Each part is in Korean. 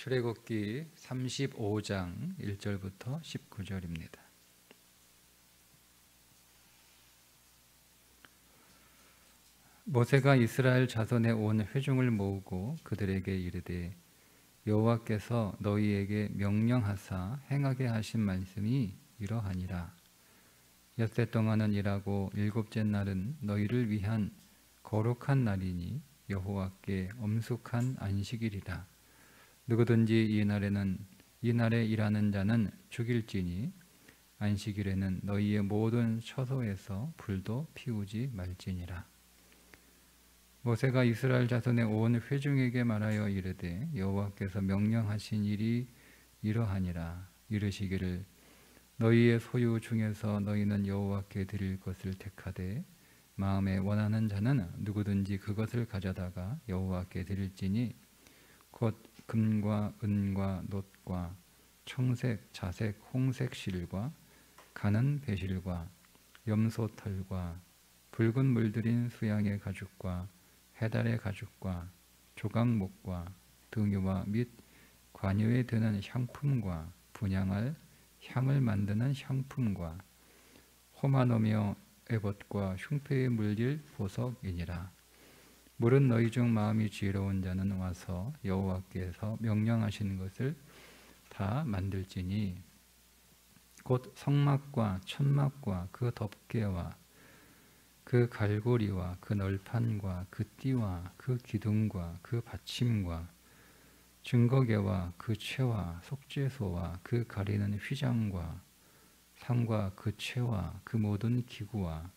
출애굽기 35장 1절부터 19절입니다. 모세가 이스라엘 자손의 온 회중을 모으고 그들에게 이르되 여호와께서 너희에게 명령하사 행하게 하신 말씀이 이러하니라. 엿새 동안은 일하고 일곱째 날은 너희를 위한 거룩한 날이니 여호와께 엄숙한 안식일이라. 누구든지 이 날에 일하는 자는 죽일지니 안식일에는 너희의 모든 처소에서 불도 피우지 말지니라. 모세가 이스라엘 자손의 온 회중에게 말하여 이르되 여호와께서 명령하신 일이 이러하니라. 이르시기를 너희의 소유 중에서 너희는 여호와께 드릴 것을 택하되 마음에 원하는 자는 누구든지 그것을 가져다가 여호와께 드릴지니 곧 금과 은과 놋과 청색, 자색, 홍색 실과 가는 배실과 염소 털과 붉은 물들인 수양의 가죽과 해달의 가죽과 조각목과 등유와 및 관유에 드는 향품과 분향할 향을 만드는 향품과 호마노며 에봇과 흉패에 물릴 보석이니라. 물은 너희 중 마음이 지혜로운 자는 와서 여호와께서 명령하신 것을 다 만들지니 곧 성막과 천막과 그 덮개와 그 갈고리와 그 널판과 그 띠와 그 기둥과 그 받침과 증거계와 그 채와 속죄소와 그 가리는 휘장과 상과 그 채와 그 모든 기구와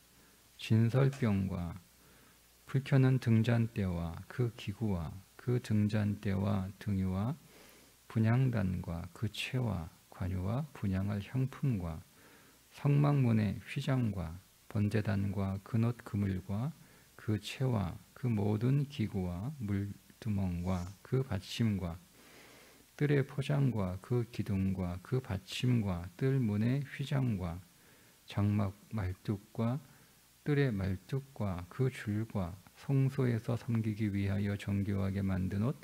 진설병과 불 켜는 등잔대와 그 기구와 그 등잔대와 등유와 분향단과 그 채와 관유와 분향할 향품과 성막문의 휘장과 번제단과 그놋 그물과 그 채와 그 모든 기구와 물두멍과 그 받침과 뜰의 포장과 그 기둥과 그 받침과 뜰문의 휘장과 장막 말뚝과 뜰의 말뚝과 그 줄과 성소에서 섬기기 위하여 정교하게 만든 옷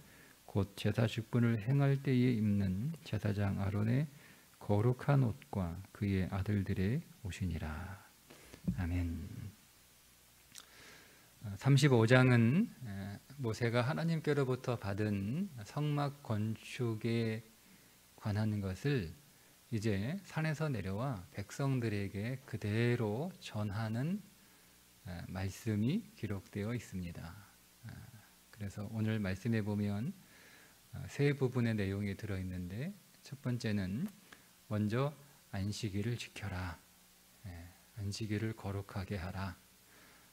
곧 제사 직분을 행할 때에 입는 제사장 아론의 거룩한 옷과 그의 아들들의 옷이니라. 아멘. 35장은 모세가 하나님께로부터 받은 성막 건축에 관한 것을 이제 산에서 내려와 백성들에게 그대로 전하는 말씀이 기록되어 있습니다. 그래서 오늘 말씀에 보면 세 부분의 내용이 들어있는데 첫 번째는 먼저 안식일을 지켜라. 안식일을 거룩하게 하라.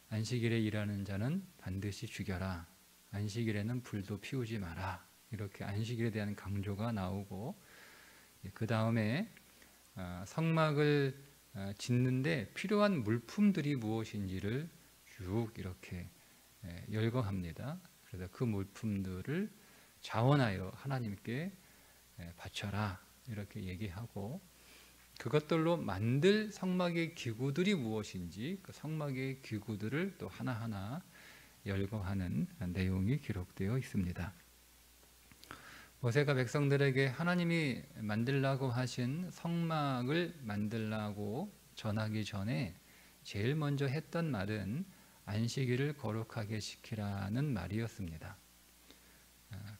안식일에 일하는 자는 반드시 죽여라. 안식일에는 불도 피우지 마라. 이렇게 안식일에 대한 강조가 나오고 그 다음에 성막을 짓는데 필요한 물품들이 무엇인지를 쭉 이렇게 열거합니다. 그래서 그 물품들을 자원하여 하나님께 바쳐라 이렇게 얘기하고 그것들로 만들 성막의 기구들이 무엇인지 그 성막의 기구들을 또 하나하나 열거하는 내용이 기록되어 있습니다. 모세가 백성들에게 하나님이 만들라고 하신 성막을 만들라고 전하기 전에 제일 먼저 했던 말은 안식일을 거룩하게 지키라는 말이었습니다.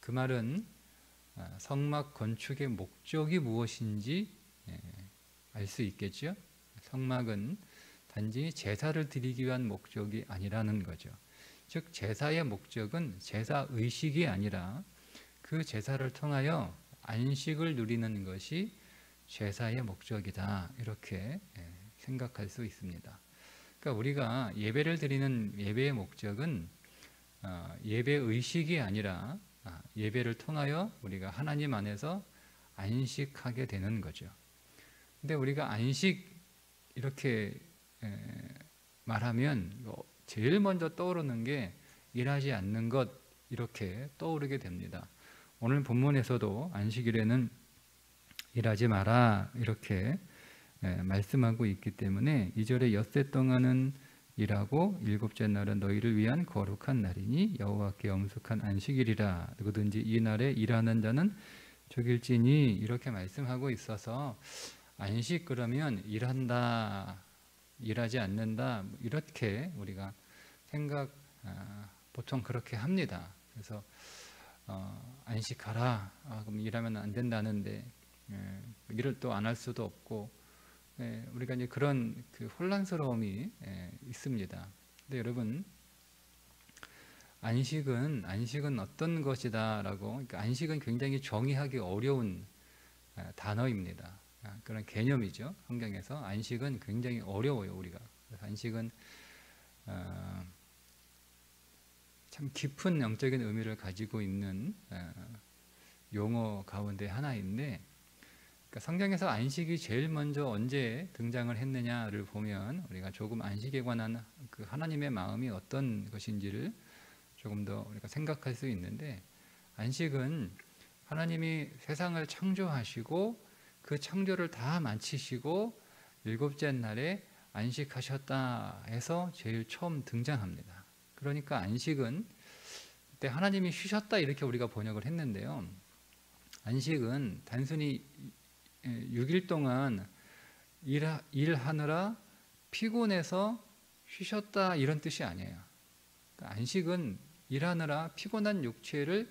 그 말은 성막 건축의 목적이 무엇인지 알 수 있겠죠. 성막은 단지 제사를 드리기 위한 목적이 아니라는 거죠. 즉 제사의 목적은 제사 의식이 아니라 그 제사를 통하여 안식을 누리는 것이 제사의 목적이다. 이렇게 생각할 수 있습니다. 그러니까 우리가 예배를 드리는 예배의 목적은 예배 의식이 아니라 예배를 통하여 우리가 하나님 안에서 안식하게 되는 거죠. 근데 우리가 안식 이렇게 말하면 제일 먼저 떠오르는 게 일하지 않는 것 이렇게 떠오르게 됩니다. 오늘 본문에서도 안식일에는 일하지 마라 이렇게 말씀하고 있기 때문에 2절에 엿새 동안은 일하고 일곱째 날은 너희를 위한 거룩한 날이니 여호와께 엄숙한 안식일이라. 누구든지 이 날에 일하는 자는 족일진이 이렇게 말씀하고 있어서 안식 그러면 일한다, 일하지 않는다, 이렇게 우리가 보통 그렇게 합니다. 그래서 안식하라, 그럼 일하면 안 된다는데 일을 또 안 할 수도 없고, 우리가 이제 그런 그 혼란스러움이 있습니다. 근데 여러분, 안식은 어떤 것이다라고, 그러니까 안식은 굉장히 정의하기 어려운 단어입니다. 그런 개념이죠. 성경에서 안식은 굉장히 어려워요, 우리가. 그래서 안식은 참 깊은 영적인 의미를 가지고 있는 용어 가운데 하나인데, 그러니까 성경에서 안식이 제일 먼저 언제 등장을 했느냐를 보면 우리가 조금 안식에 관한 그 하나님의 마음이 어떤 것인지를 조금 더 우리가 생각할 수 있는데, 안식은 하나님이 세상을 창조하시고 그 창조를 다 마치시고 일곱째 날에 안식하셨다 해서 제일 처음 등장합니다. 그러니까 안식은 그때 하나님이 쉬셨다 이렇게 우리가 번역을 했는데요, 안식은 단순히 6일 동안 일하느라 피곤해서 쉬셨다 이런 뜻이 아니에요. 그러니까 안식은 일하느라 피곤한 육체를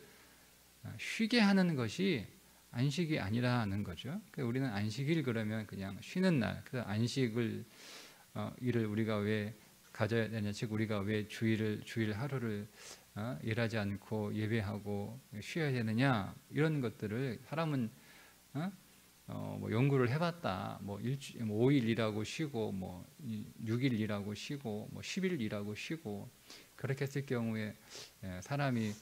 쉬게 하는 것이 안식이 아니라는 거죠. 그러니까 우리는 안식일 그러면 그냥 쉬는 날, 그래서 안식을 일을 우리가 왜 가져야 되냐, 즉 우리가 왜 주일 하루를 일하지 않고 예배하고 쉬어야 되느냐, 이런 것들을 사람은 뭐 연구를 해봤다. 뭐 5일 일하고 쉬고, 뭐 6일 일하고 쉬고, 뭐 10일 일하고 쉬고, 그렇게 했을 경우에 사람이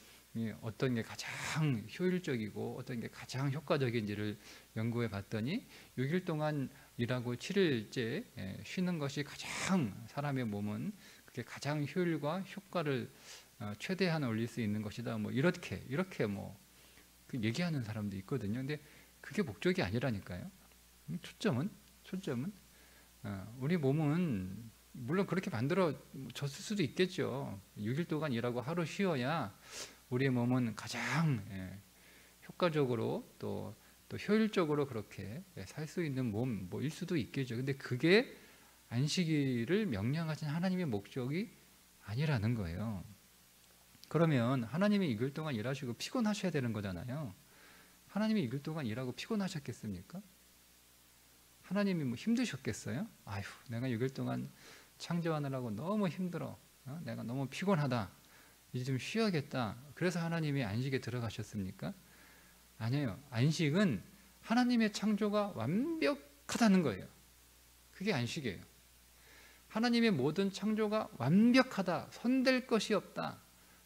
어떤 게 가장 효율적이고 어떤 게 가장 효과적인지를 연구해 봤더니 6일 동안 일하고 7일째 쉬는 것이 가장 사람의 몸은 그게 가장 효율과 효과를 최대한 올릴 수 있는 것이다. 뭐 이렇게 뭐 얘기하는 사람도 있거든요. 근데 그게 목적이 아니라니까요. 초점은 우리 몸은 물론 그렇게 만들어졌을 수도 있겠죠. 6일 동안 일하고 하루 쉬어야 우리의 몸은 가장 효과적으로 또 효율적으로 그렇게 살 수 있는 몸일 수도 있겠죠. 근데 그게 안식일을 명령하신 하나님의 목적이 아니라는 거예요. 그러면 하나님이 6일 동안 일하시고 피곤하셔야 되는 거잖아요. 하나님이 6일 동안 일하고 피곤하셨겠습니까? 하나님이 뭐 힘드셨겠어요? 아휴, 내가 6일 동안 창조하느라고 너무 힘들어. 내가 너무 피곤하다. 이제 좀 쉬어야겠다. 그래서 하나님이 안식에 들어가셨습니까? 아니에요. 안식은 하나님의 창조가 완벽하다는 거예요. 그게 안식이에요. 하나님의 모든 창조가 완벽하다. 손댈 것이 없다.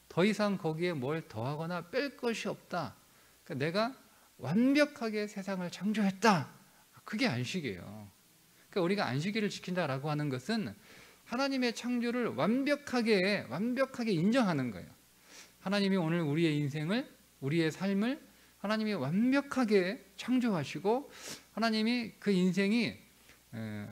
더 이상 거기에 뭘 더하거나 뺄 것이 없다. 그러니까 내가 완벽하게 세상을 창조했다. 그게 안식이에요. 그러니까 우리가 안식일을 지킨다라고 하는 것은 하나님의 창조를 완벽하게 인정하는 거예요. 하나님이 오늘 우리의 인생을, 우리의 삶을 하나님이 완벽하게 창조하시고 하나님이 그 인생이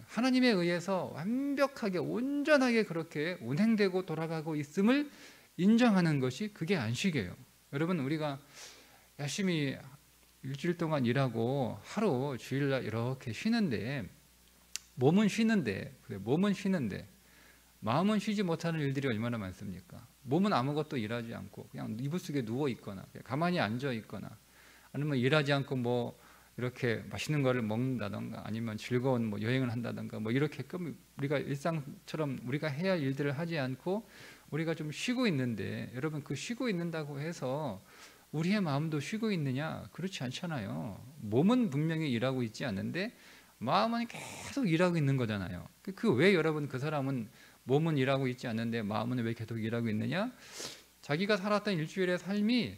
하나님에 의해서 완벽하게 온전하게 그렇게 운행되고 돌아가고 있음을 인정하는 것이 그게 안식이에요. 여러분, 우리가 열심히 일주일 동안 일하고 하루 주일날 이렇게 쉬는데 몸은 쉬는데 마음은 쉬지 못하는 일들이 얼마나 많습니까? 몸은 아무것도 일하지 않고 그냥 이불 속에 누워 있거나 가만히 앉아 있거나 아니면 일하지 않고 뭐 이렇게 맛있는 거를 먹는다던가 아니면 즐거운 뭐 여행을 한다던가 뭐 이렇게 우리가 일상처럼 우리가 해야 할 일들을 하지 않고 우리가 좀 쉬고 있는데, 여러분, 그 쉬고 있는다고 해서 우리의 마음도 쉬고 있느냐? 그렇지 않잖아요. 몸은 분명히 일하고 있지 않는데 마음은 계속 일하고 있는 거잖아요. 그 왜 여러분, 그 사람은 몸은 일하고 있지 않는데 마음은 왜 계속 일하고 있느냐? 자기가 살았던 일주일의 삶이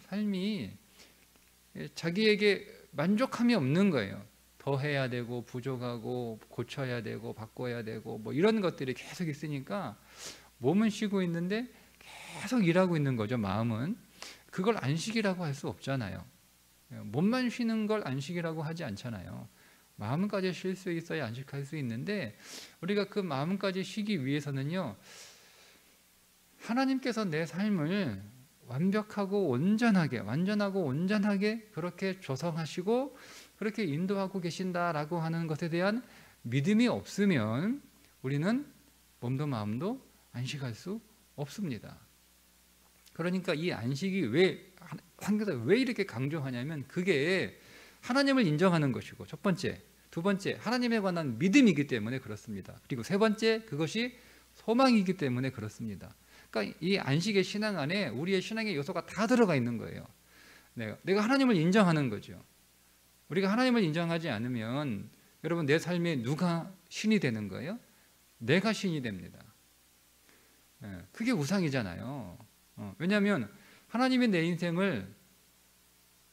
자기에게 만족함이 없는 거예요. 더 해야 되고 부족하고 고쳐야 되고 바꿔야 되고 뭐 이런 것들이 계속 있으니까 몸은 쉬고 있는데 계속 일하고 있는 거죠. 마음은. 그걸 안식이라고 할 수 없잖아요. 몸만 쉬는 걸 안식이라고 하지 않잖아요. 마음까지 쉴 수 있어야 안식할 수 있는데, 우리가 그 마음까지 쉬기 위해서는요, 하나님께서 내 삶을 완벽하고 온전하게, 완전하고 온전하게 그렇게 조성하시고 그렇게 인도하고 계신다라고 하는 것에 대한 믿음이 없으면 우리는 몸도 마음도 안식할 수 없습니다. 그러니까 이 안식이 왜 한교사 왜 이렇게 강조하냐면 그게 하나님을 인정하는 것이고, 첫 번째, 두 번째 하나님에 관한 믿음이기 때문에 그렇습니다. 그리고 세 번째 그것이 소망이기 때문에 그렇습니다. 그러니까 이 안식의 신앙 안에 우리의 신앙의 요소가 다 들어가 있는 거예요. 내가 하나님을 인정하는 거죠. 우리가 하나님을 인정하지 않으면 여러분 내 삶에 누가 신이 되는 거예요? 내가 신이 됩니다. 그게 우상이잖아요. 왜냐하면 하나님이 내 인생을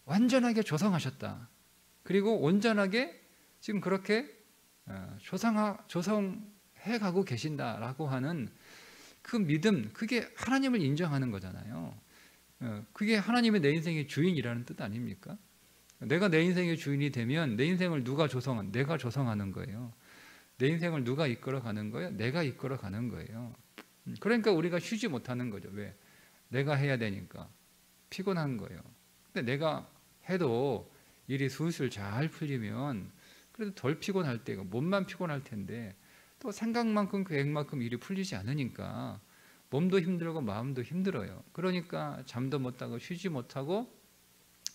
완전하게 조성하셨다. 그리고 온전하게 지금 그렇게 조성해 가고 계신다라고 하는 그 믿음, 그게 하나님을 인정하는 거잖아요. 그게 하나님의 내 인생의 주인이라는 뜻 아닙니까? 내가 내 인생의 주인이 되면 내 인생을 누가 내가 조성하는 거예요. 내 인생을 누가 이끌어가는 거예요? 내가 이끌어가는 거예요. 그러니까 우리가 쉬지 못하는 거죠. 왜? 내가 해야 되니까 피곤한 거예요. 근데 내가 해도 일이 술술 잘 풀리면 그래도 덜 피곤할 때가, 몸만 피곤할 텐데 또 생각만큼 계획만큼 일이 풀리지 않으니까 몸도 힘들고 마음도 힘들어요. 그러니까 잠도 못 자고 쉬지 못하고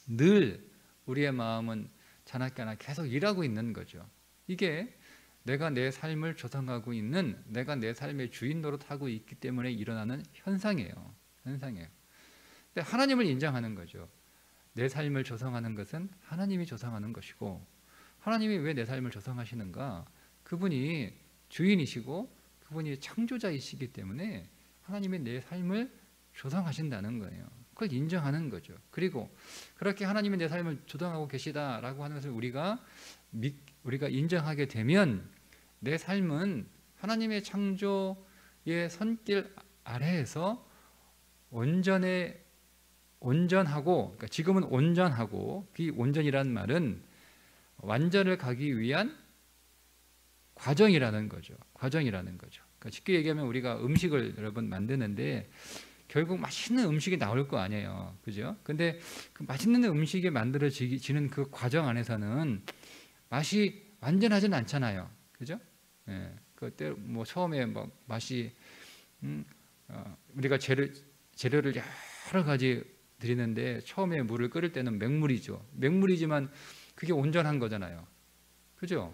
늘 우리의 마음은 자나깨나 계속 일하고 있는 거죠. 이게 내가 내 삶을 조성하고 있는, 내가 내 삶의 주인 노릇하고 있기 때문에 일어나는 현상이에요. 근데 하나님을 인정하는 거죠. 내 삶을 조성하는 것은 하나님이 조성하는 것이고, 하나님이 왜 내 삶을 조성하시는가? 그분이 주인이시고 그분이 창조자이시기 때문에 하나님이 내 삶을 조성하신다는 거예요. 그걸 인정하는 거죠. 그리고 그렇게 하나님이 내 삶을 조성하고 계시다라고 하는 것을 우리가 인정하게 되면 내 삶은 하나님의 창조의 손길 아래에서 온전하고, 그러니까 지금은 온전하고, 이 온전이라는 말은 완전을 가기 위한 과정이라는 거죠. 그러니까 쉽게 얘기하면 우리가 음식을 여러분 만드는데 결국 맛있는 음식이 나올 거 아니에요, 그죠? 근데 그 맛있는 음식이 만들어지는 그 과정 안에서는 맛이 완전하지는 않잖아요, 그죠? 그때 뭐 처음에 뭐 맛이 우리가 재료를 여러 가지 드리는데 처음에 물을 끓일 때는 맹물이지만 그게 온전한 거잖아요, 그죠?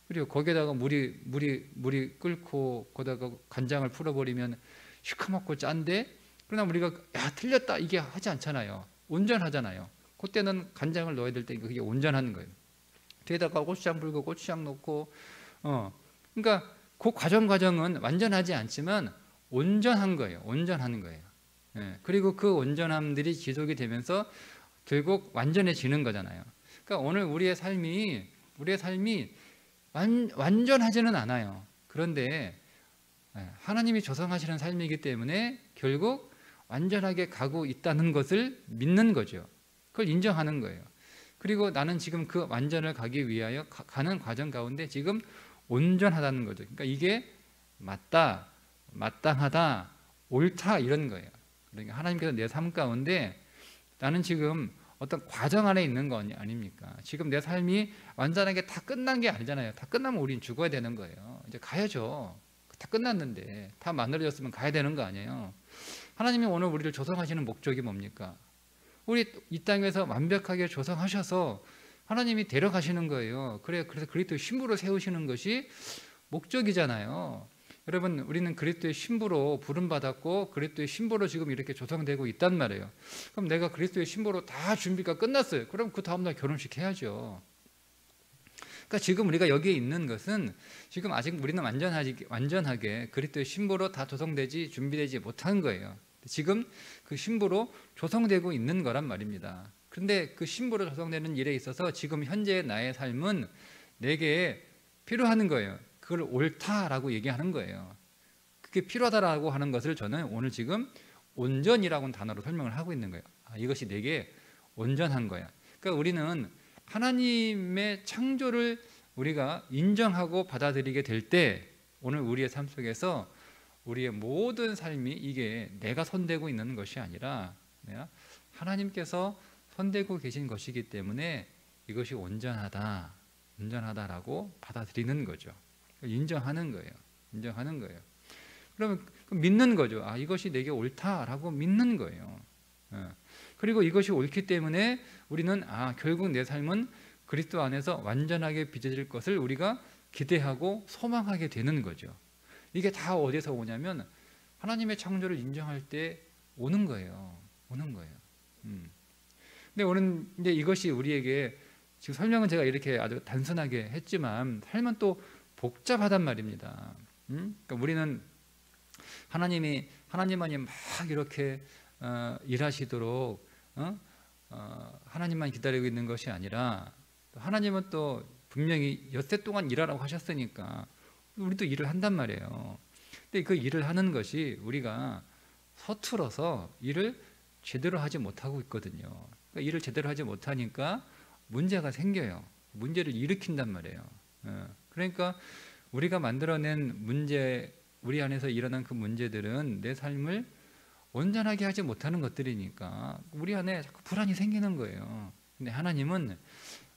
그리고 거기에다가 물이 끓고 거기다가 간장을 풀어버리면 시커멓고 짠데, 그러나 우리가 틀렸다 이게 하지 않잖아요. 온전하잖아요. 그때는 간장을 넣어야 될 때 그게 온전한 거예요. 뒤에다가 고추장 불고 고추장 넣고 그러니까 그 과정은 완전하지 않지만 온전한 거예요. 그리고 그 온전함들이 지속이 되면서 결국 완전해지는 거잖아요. 그러니까 오늘 우리의 삶이 완전하지는 않아요. 그런데 하나님이 조성하시는 삶이기 때문에 결국 완전하게 가고 있다는 것을 믿는 거죠. 그걸 인정하는 거예요. 그리고 나는 지금 그 완전을 가기 위하여 가는 과정 가운데 지금 온전하다는 거죠. 그러니까 이게 맞다, 마땅하다, 옳다 이런 거예요. 그러니까 하나님께서 내 삶 가운데 나는 지금 어떤 과정 안에 있는 거 아닙니까? 지금 내 삶이 완전하게 다 끝난 게 아니잖아요. 다 끝나면 우린 죽어야 되는 거예요. 이제 가야죠. 다 끝났는데, 다 만들어졌으면 가야 되는 거 아니에요. 하나님이 오늘 우리를 조성하시는 목적이 뭡니까? 우리 이 땅에서 완벽하게 조성하셔서 하나님이 데려가시는 거예요. 그래서 그리스도의 신부로 세우시는 것이 목적이잖아요. 여러분, 우리는 그리스도의 신부로 부름받았고 그리스도의 신부로 지금 이렇게 조성되고 있단 말이에요. 그럼 내가 그리스도의 신부로 다 준비가 끝났어요. 그럼 그 다음날 결혼식 해야죠. 그러니까 지금 우리가 여기에 있는 것은 지금 아직 우리는 완전하게 그리스도의 신부로 다 조성되지 준비되지 못한 거예요. 지금 그 신부로 조성되고 있는 거란 말입니다. 그런데 그 신부로 조성되는 일에 있어서 지금 현재의 나의 삶은 내게 필요한 거예요. 그걸 옳다라고 얘기하는 거예요. 그게 필요하다라고 하는 것을 저는 오늘 지금 온전이라는 단어로 설명을 하고 있는 거예요. 이것이 내게 온전한 거야. 그러니까 우리는 하나님의 창조를 우리가 인정하고 받아들이게 될 때 오늘 우리의 삶 속에서 우리의 모든 삶이 이게 내가 손대고 있는 것이 아니라 하나님께서 손대고 계신 것이기 때문에 이것이 온전하다라고 받아들이는 거죠. 인정하는 거예요. 인정하는 거예요. 그러면 믿는 거죠. 아, 이것이 내게 옳다라고 믿는 거예요. 그리고 이것이 옳기 때문에 우리는 결국 내 삶은 그리스도 안에서 완전하게 빚어질 것을 우리가 기대하고 소망하게 되는 거죠. 이게 다 어디서 오냐면 하나님의 창조를 인정할 때 오는 거예요. 오는 거예요. 근데 오늘 이제 이것이 우리에게 지금 설명은 제가 이렇게 아주 단순하게 했지만 삶은 또 복잡하단 말입니다. 그러니까 우리는 하나님만이 막 이렇게 일하시도록 하나님만 기다리고 있는 것이 아니라 하나님은 또 분명히 엿새 동안 일하라고 하셨으니까 우리도 일을 한단 말이에요. 근데 그 일을 하는 것이 우리가 서툴어서 일을 제대로 하지 못하고 있거든요. 그러니까 일을 제대로 하지 못하니까 문제가 생겨요. 문제를 일으킨단 말이에요. 그러니까 우리가 만들어낸 문제, 우리 안에서 일어난 그 문제들은 내 삶을 온전하게 하지 못하는 것들이니까 우리 안에 자꾸 불안이 생기는 거예요. 근데 하나님은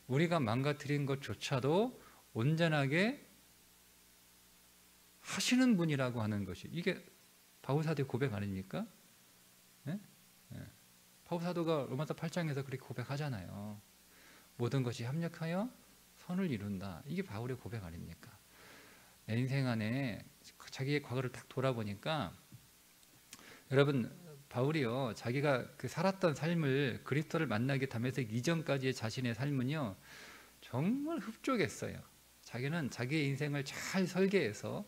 우리가 망가뜨린 것조차도 온전하게 하시는 분이라고 하는 것이, 이게 바울사도의 고백 아닙니까? 네? 바울사도가 로마서 8장에서 그렇게 고백하잖아요. 모든 것이 합력하여 선을 이룬다. 이게 바울의 고백 아닙니까? 내 인생 안에 자기의 과거를 딱 돌아보니까, 여러분, 바울이요, 자기가 그 살았던 삶을, 그리스도를 만나기 담에색 이전까지의 자신의 삶은요 정말 흡족했어요. 자기는 자기의 인생을 잘 설계해서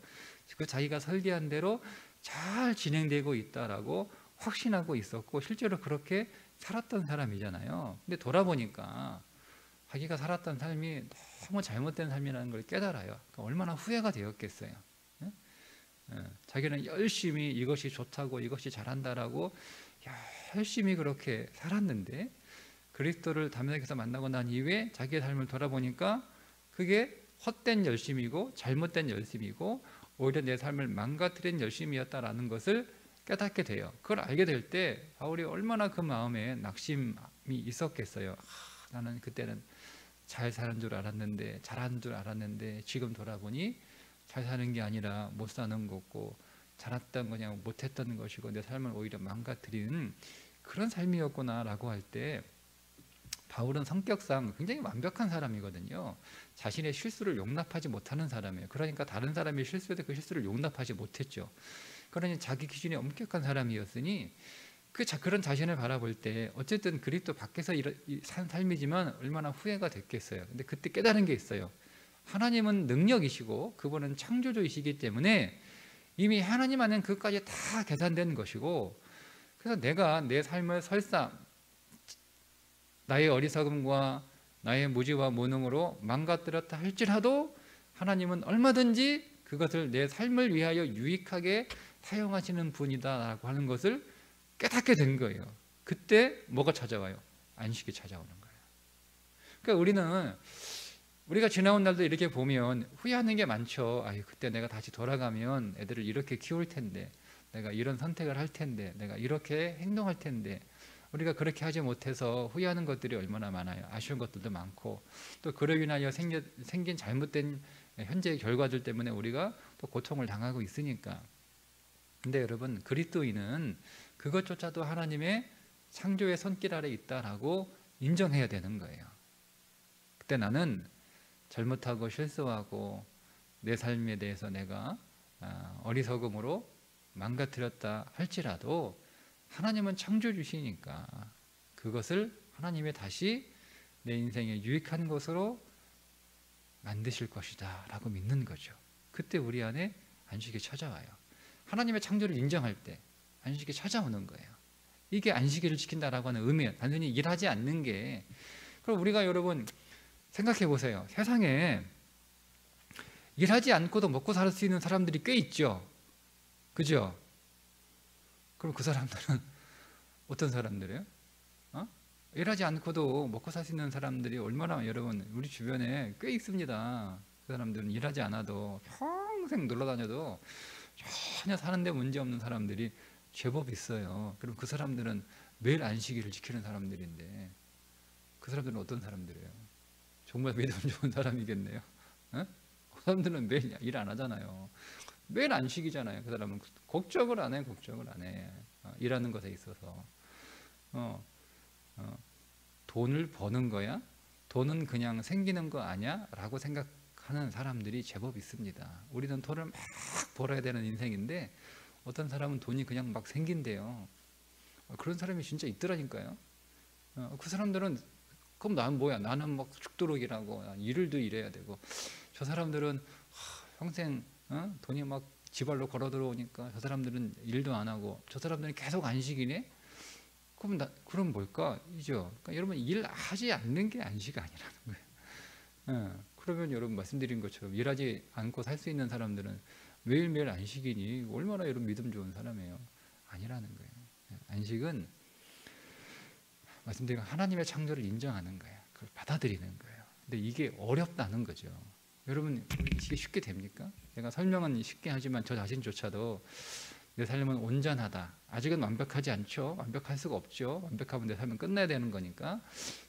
그 자기가 설계한 대로 잘 진행되고 있다라고 확신하고 있었고 실제로 그렇게 살았던 사람이잖아요. 근데 돌아보니까 자기가 살았던 삶이 너무 잘못된 삶이라는 걸 깨달아요. 그러니까 얼마나 후회가 되었겠어요. 자기는 열심히 이것이 좋다고 이것이 잘한다라고 열심히 그렇게 살았는데 그리스도를 담에색에서 만나고 난 이후에 자기의 삶을 돌아보니까 그게 헛된 열심이고 잘못된 열심이고 오히려 내 삶을 망가뜨린 열심이었다라는 것을 깨닫게 돼요. 그걸 알게 될 때 바울이 얼마나 그 마음에 낙심이 있었겠어요. 나는 그때는 잘 사는 줄 알았는데, 잘하는 줄 알았는데 지금 돌아보니 잘 사는 게 아니라 못 사는 거고 잘했던 거냐 못했던 것이고 내 삶을 오히려 망가뜨리는 그런 삶이었구나라고 할 때, 바울은 성격상 굉장히 완벽한 사람이거든요. 자신의 실수를 용납하지 못하는 사람이에요. 그러니까 다른 사람이 실수해도 그 실수를 용납하지 못했죠. 그러니 자기 기준이 엄격한 사람이었으니 그런 자신을 바라볼 때 어쨌든 그리스도 밖에서 산 삶이지만 얼마나 후회가 됐겠어요. 근데 그때 깨달은 게 있어요. 하나님은 능력이시고 그분은 창조주이시기 때문에 이미 하나님 안에는 그것까지 다 계산된 것이고, 그래서 내가 내 삶을 설사 나의 어리석음과 나의 무지와 무능으로 망가뜨렸다 할지라도 하나님은 얼마든지 그것을 내 삶을 위하여 유익하게 사용하시는 분이다라고 하는 것을 깨닫게 된 거예요. 그때 뭐가 찾아와요? 안식이 찾아오는 거예요. 그러니까 우리가 지나온 날도 이렇게 보면 후회하는 게 많죠. 그때 내가 다시 돌아가면 애들을 이렇게 키울 텐데, 내가 이런 선택을 할 텐데, 내가 이렇게 행동할 텐데, 우리가 그렇게 하지 못해서 후회하는 것들이 얼마나 많아요. 아쉬운 것들도 많고, 또 그로 인하여 생긴 잘못된 현재의 결과들 때문에 우리가 또 고통을 당하고 있으니까. 근데 여러분, 그리스도인은 그것조차도 하나님의 창조의 손길 아래 있다라고 인정해야 되는 거예요. 그때 나는 잘못하고 실수하고 내 삶에 대해서 내가 어리석음으로 망가뜨렸다 할지라도 하나님은 창조주시니까 그것을 하나님이 다시 내 인생에 유익한 것으로 만드실 것이다 라고 믿는 거죠. 그때 우리 안에 안식이 찾아와요. 하나님의 창조를 인정할 때 안식이 찾아오는 거예요. 이게 안식일을 지킨다라고 하는 의미예요. 단순히 일하지 않는 게. 그럼 우리가 여러분 생각해 보세요. 세상에 일하지 않고도 먹고 살 수 있는 사람들이 꽤 있죠. 그죠? 그럼 그 사람들은 어떤 사람들이에요? 일하지 않고도 먹고 살 수 있는 사람들이 얼마나 여러분 우리 주변에 꽤 있습니다. 그 사람들은 일하지 않아도 평생 놀러 다녀도 전혀 사는데 문제 없는 사람들이 제법 있어요. 그럼 그 사람들은 매일 안식일을 지키는 사람들인데 그 사람들은 어떤 사람들이에요? 정말 믿음 좋은 사람이겠네요. 어? 그 사람들은 매일 일 안 하잖아요. 매일 안식이잖아요. 그 사람은 걱정을 안 해, 걱정을 안 해. 일하는 것에 있어서 돈을 버는 거야? 돈은 그냥 생기는 거 아니야? 라고 생각하는 사람들이 제법 있습니다. 우리는 돈을 막 벌어야 되는 인생인데 어떤 사람은 돈이 그냥 막 생긴대요. 그런 사람이 진짜 있더라니까요. 그 사람들은 그럼 난 뭐야? 나는 막 죽도록 일하고 일을도 일해야 되고 저 사람들은 평생 돈이 막 지발로 걸어 들어오니까 저 사람들은 일도 안 하고 저 사람들은 계속 안식이네? 그럼 뭘까? 이죠. 그러니까 여러분 일하지 않는 게 안식 아니라는 거예요. 그러면 여러분 말씀드린 것처럼 일하지 않고 살 수 있는 사람들은 매일매일 안식이니 얼마나 여러분 믿음 좋은 사람이에요. 아니라는 거예요. 안식은 말씀드린 하나님의 창조를 인정하는 거예요. 그걸 받아들이는 거예요. 근데 이게 어렵다는 거죠. 여러분 이게 쉽게 됩니까? 제가 설명은 쉽게 하지만 저 자신조차도 내 삶은 온전하다. 아직은 완벽하지 않죠. 완벽할 수가 없죠. 완벽하면 내 삶은 끝나야 되는 거니까.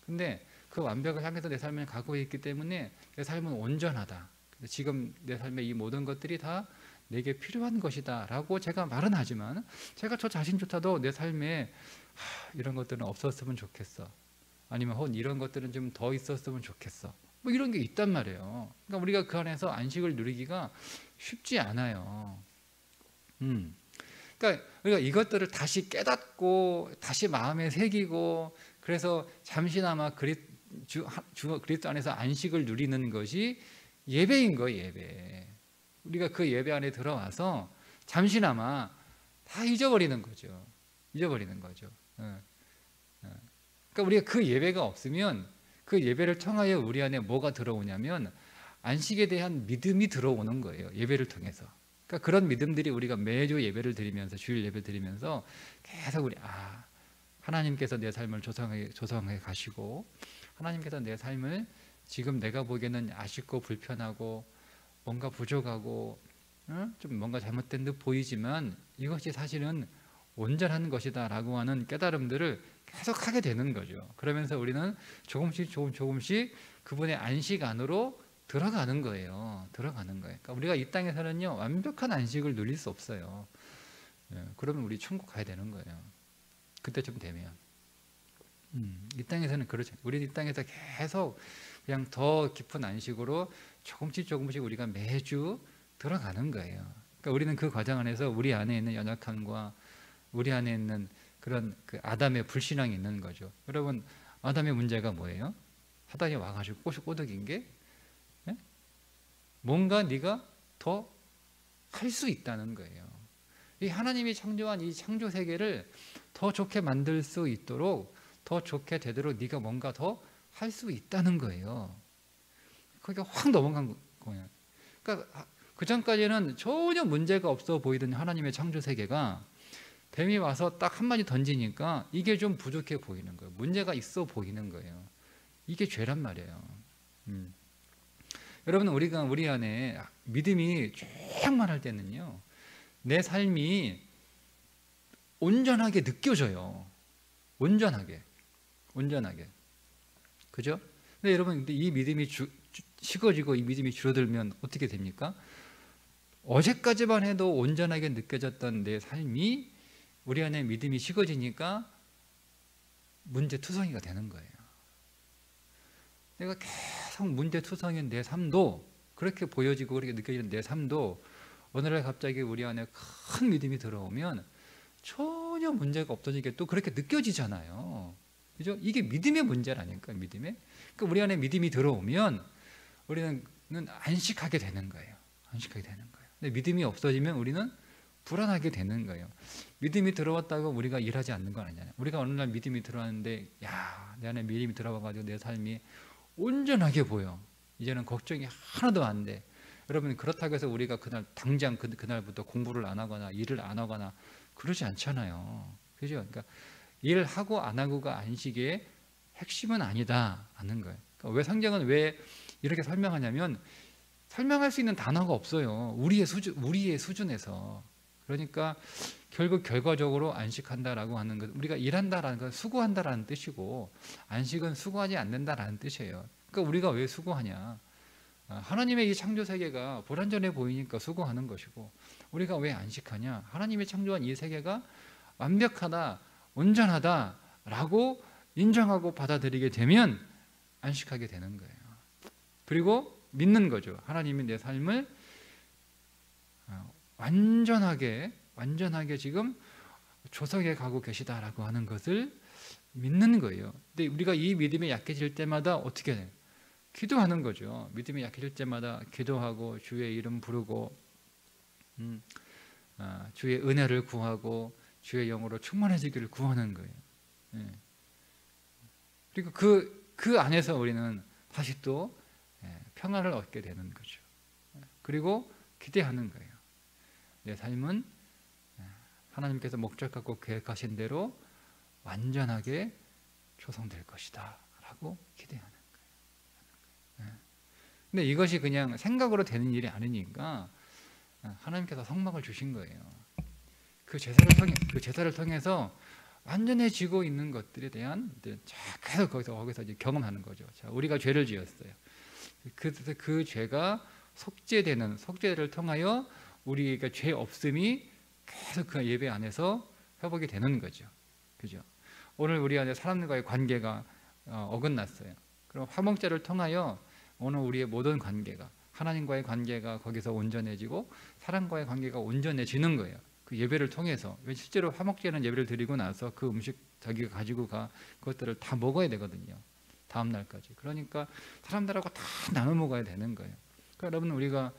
근데 그 완벽을 향해서 내 삶을 가고 있기 때문에 내 삶은 온전하다. 지금 내 삶의 이 모든 것들이 다 내게 필요한 것이다 라고 제가 말은 하지만 제가 저 자신조차도 내 삶에 이런 것들은 없었으면 좋겠어. 아니면 이런 것들은 좀 더 있었으면 좋겠어. 뭐 이런 게 있단 말이에요. 그러니까 우리가 그 안에서 안식을 누리기가 쉽지 않아요. 그러니까 우리가 이것들을 다시 깨닫고 다시 마음에 새기고 그래서 잠시나마 그리스도 안에서 안식을 누리는 것이 예배인 거예요. 예배. 우리가 그 예배 안에 들어와서 잠시나마 다 잊어버리는 거죠. 잊어버리는 거죠. 그러니까 우리가 그 예배가 없으면 그 예배를 통하여 우리 안에 뭐가 들어오냐면 안식에 대한 믿음이 들어오는 거예요. 예배를 통해서. 그러니까 그런 믿음들이 우리가 매주 예배를 드리면서 주일 예배를 드리면서 계속 우리 하나님께서 내 삶을 조성해 가시고 하나님께서 내 삶을 지금 내가 보기에는 아쉽고 불편하고 뭔가 부족하고 좀 뭔가 잘못된 듯 보이지만 이것이 사실은 온전한 것이다 라고 하는 깨달음들을 계속 하게 되는 거죠. 그러면서 우리는 조금씩 그분의 안식 안으로 들어가는 거예요. 그러니까 우리가 이 땅에서는요 완벽한 안식을 누릴 수 없어요. 그러면 우리 천국 가야 되는 거예요. 그때쯤 되면. 이 땅에서는 그렇죠. 우리 이 땅에서 계속 그냥 더 깊은 안식으로 조금씩 우리가 매주 들어가는 거예요. 그러니까 우리는 그 과정 안에서 우리 안에 있는 연약함과 우리 안에 있는 그런 그 아담의 불신앙이 있는 거죠. 여러분 아담의 문제가 뭐예요? 사단이 와가지고 꼬드긴 게 뭔가 네가 더 할 수 있다는 거예요. 이 하나님이 창조한 이 창조 세계를 더 좋게 만들 수 있도록 더 좋게 되도록 네가 뭔가 더 할 수 있다는 거예요. 그게 확 넘어간 거예요. 그러니까 그 전까지는 전혀 문제가 없어 보이던 하나님의 창조 세계가 뱀이 와서 딱 한마디 던지니까 이게 좀 부족해 보이는 거예요. 문제가 있어 보이는 거예요. 이게 죄란 말이에요. 여러분 우리가 우리 안에 믿음이 쫙만 할 때는요 내 삶이 온전하게 느껴져요. 온전하게 그죠? 근데 여러분 이 믿음이 식어지고 이 믿음이 줄어들면 어떻게 됩니까? 어제까지만 해도 온전하게 느껴졌던 내 삶이 우리 안에 믿음이 식어지니까 문제투성이가 되는 거예요. 내가 계속 문제투성인 내 삶도 그렇게 보여지고 그렇게 느껴지는 내 삶도 어느 날 갑자기 우리 안에 큰 믿음이 들어오면 전혀 문제가 없어지게 또 그렇게 느껴지잖아요. 그죠? 이게 믿음의 문제라니까 믿음의. 그러니까 우리 안에 믿음이 들어오면 우리는 안식하게 되는 거예요. 근데 믿음이 없어지면 우리는 불안하게 되는 거예요. 믿음이 들어왔다고 우리가 일하지 않는 건 아니잖아요. 우리가 어느 날 믿음이 들어왔는데 내 안에 믿음이 들어와가지고 내 삶이 온전하게 보여. 이제는 걱정이 하나도 안 돼. 여러분 그렇다고 해서 우리가 그날 당장 그날부터 공부를 안 하거나 일을 안 하거나 그러지 않잖아요. 그죠? 그러니까 일하고 안 하고가 안식의 핵심은 아니다 하는 거예요. 그러니까 왜 성경은 왜 이렇게 설명하냐면 설명할 수 있는 단어가 없어요. 우리의 수준에서. 그러니까 결국 결과적으로 안식한다라고 하는 것, 우리가 일한다라는 건 수고한다라는 뜻이고, 안식은 수고하지 않는다라는 뜻이에요. 그러니까 우리가 왜 수고하냐? 하나님의 이 창조 세계가 불완전해 보이니까 수고하는 것이고, 우리가 왜 안식하냐? 하나님이 창조한 이 세계가 완벽하다, 온전하다라고 인정하고 받아들이게 되면 안식하게 되는 거예요. 그리고 믿는 거죠. 하나님이 내 삶을 완전하게 지금 조성해 가고 계시다라고 하는 것을 믿는 거예요. 근데 우리가 이 믿음이 약해질 때마다 어떻게 해요? 기도하는 거죠. 믿음이 약해질 때마다 기도하고 주의 이름 부르고 주의 은혜를 구하고 주의 영으로 충만해지기를 구하는 거예요. 그리고 그 안에서 우리는 다시 또 평안을 얻게 되는 거죠. 그리고 기대하는 거예요. 내 삶은 하나님께서 목적하고 계획하신 대로 완전하게 조성될 것이다 라고 기대하는 거예요. 근데 이것이 그냥 생각으로 되는 일이 아니니까 하나님께서 성막을 주신 거예요. 그 제사를 통해서 완전해지고 있는 것들에 대한 계속 거기서 이제 경험하는 거죠. 자, 우리가 죄를 지었어요. 그 죄가 속죄를 통하여 우리가 죄 없음이 계속 그 예배 안에서 회복이 되는 거죠. 그죠? 오늘 우리 안에 사람들과의 관계가 어긋났어요. 그럼 화목제를 통하여 오늘 우리의 모든 관계가, 하나님과의 관계가 거기서 온전해지고 사람과의 관계가 온전해지는 거예요. 그 예배를 통해서. 실제로 화목제는 예배를 드리고 나서 그 음식 자기가 가지고 그것들을 다 먹어야 되거든요. 다음 날까지. 그러니까 사람들하고 다 나눠 먹어야 되는 거예요. 그러니까 여러분 우리가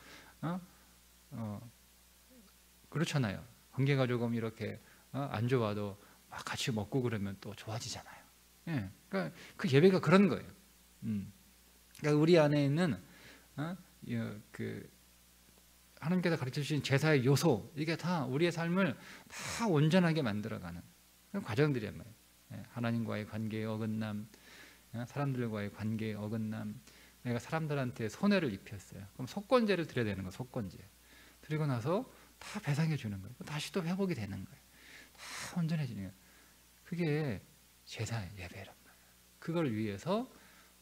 그렇잖아요. 관계가 조금 이렇게 안 좋아도 막 같이 먹고 그러면 또 좋아지잖아요. 예. 그러니까 그 예배가 그런 거예요. 그러니까 우리 안에 있는 하나님께서 가르쳐 주신 제사의 요소, 이게 다 우리의 삶을 다 온전하게 만들어가는 과정들이란 말이에요. 하나님과의 관계의 어긋남, 사람들과의 관계의 어긋남, 내가 사람들한테 손해를 입혔어요. 그럼 속건제를 드려야 되는 거예요. 속건제. 드리고 나서 다 배상해 주는 거예요. 다시 또 회복이 되는 거예요. 다 온전해지는 거예요. 그게 제사의 예배란 말이에요. 그걸 위해서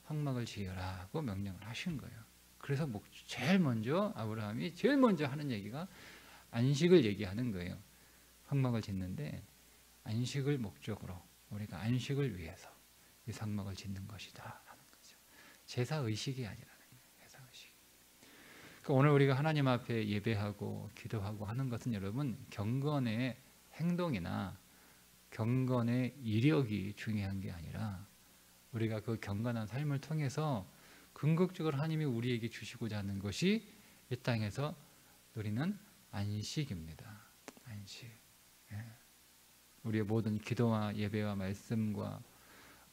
황막을 지으라고 명령을 하신 거예요. 그래서 제일 먼저 아브라함이 제일 먼저 하는 얘기가 안식을 얘기하는 거예요. 황막을 짓는데 안식을 목적으로, 우리가 안식을 위해서 이 성막을 짓는 것이다 하는 거죠. 제사 의식이 아니라는 거예요. 제사 의식. 그러니까 오늘 우리가 하나님 앞에 예배하고 기도하고 하는 것은 여러분 경건의 행동이나 경건의 이력이 중요한 게 아니라 우리가 그 경건한 삶을 통해서 궁극적으로 하나님이 우리에게 주시고자 하는 것이 이 땅에서 누리는 안식입니다. 안식. 우리의 모든 기도와 예배와 말씀과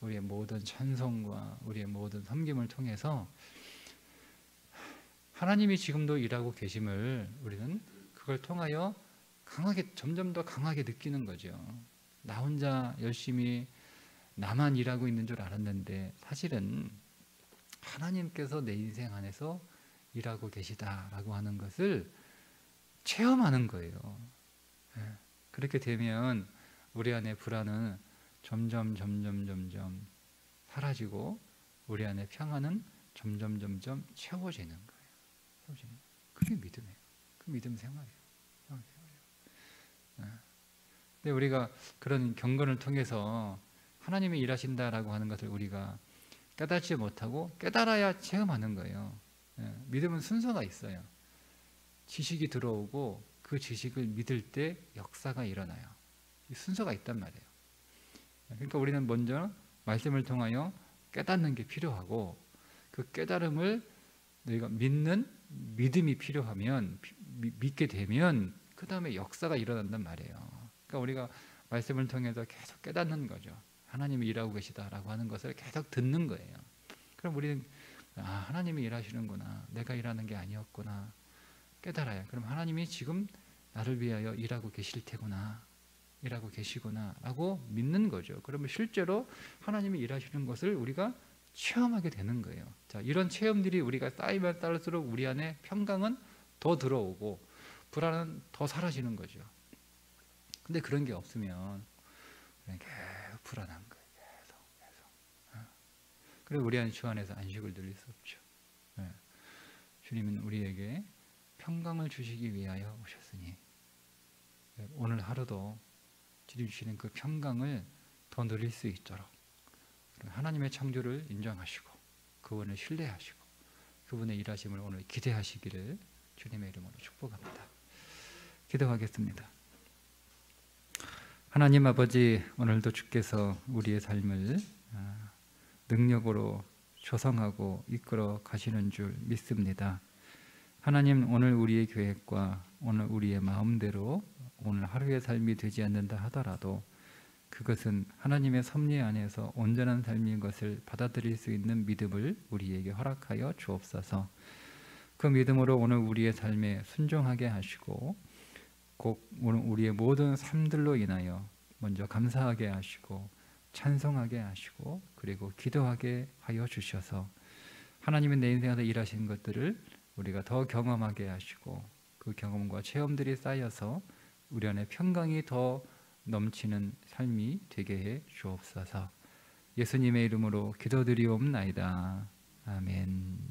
우리의 모든 찬송과 우리의 모든 섬김을 통해서 하나님이 지금도 일하고 계심을 우리는 그걸 통하여 강하게, 점점 더 강하게 느끼는 거죠. 나 혼자 열심히 나만 일하고 있는 줄 알았는데 사실은 하나님께서 내 인생 안에서 일하고 계시다라고 하는 것을 체험하는 거예요. 그렇게 되면 우리 안에 불안은 점점 사라지고 우리 안에 평안은 점점 채워지는 거예요. 그게 믿음이에요. 그 믿음 생활이에요. 근데 우리가 그런 경건을 통해서 하나님이 일하신다라고 하는 것을 우리가 깨닫지 못하고 깨달아야 체험하는 거예요. 믿음은 순서가 있어요. 지식이 들어오고 그 지식을 믿을 때 역사가 일어나요. 순서가 있단 말이에요. 그러니까 우리는 먼저 말씀을 통하여 깨닫는 게 필요하고 그 깨달음을 너희가 믿는 믿음이 필요하면 믿게 되면 그 다음에 역사가 일어난단 말이에요. 그러니까 우리가 말씀을 통해서 계속 깨닫는 거죠. 하나님이 일하고 계시다라고 하는 것을 계속 듣는 거예요. 그럼 우리는 하나님이 일하시는구나. 내가 일하는 게 아니었구나. 깨달아요. 그럼 하나님이 지금 나를 위하여 일하고 계실 테구나. 일하고 계시구나 라고 믿는 거죠. 그러면 실제로 하나님이 일하시는 것을 우리가 체험하게 되는 거예요. 자, 이런 체험들이 우리가 쌓이면 쌓을수록 우리 안에 평강은 더 들어오고 불안은 더 사라지는 거죠. 근데 그런 게 없으면 그냥 계속 불안한 거예요. 계속. 그리고 우리 주 안에서 안식을 누릴 수 없죠. 주님은 우리에게 평강을 주시기 위하여 오셨으니 오늘 하루도 주님 주시는 그 평강을 더 누릴 수 있도록 하나님의 창조를 인정하시고 그분을 신뢰하시고 그분의 일하심을 오늘 기대하시기를 주님의 이름으로 축복합니다. 기도하겠습니다. 하나님 아버지, 오늘도 주께서 우리의 삶을 능력으로 조성하고 이끌어 가시는 줄 믿습니다. 하나님, 오늘 우리의 계획과 오늘 우리의 마음대로 오늘 하루의 삶이 되지 않는다 하더라도 그것은 하나님의 섭리 안에서 온전한 삶인 것을 받아들일 수 있는 믿음을 우리에게 허락하여 주옵소서. 그 믿음으로 오늘 우리의 삶에 순종하게 하시고 꼭 오늘 우리의 모든 삶들로 인하여 먼저 감사하게 하시고 찬송하게 하시고 그리고 기도하게 하여 주셔서 하나님의 내 인생 안에 일하시는 것들을 우리가 더 경험하게 하시고 그 경험과 체험들이 쌓여서 우리 안에 평강이 더 넘치는 삶이 되게 해 주옵소서. 예수님의 이름으로 기도드리옵나이다. 아멘.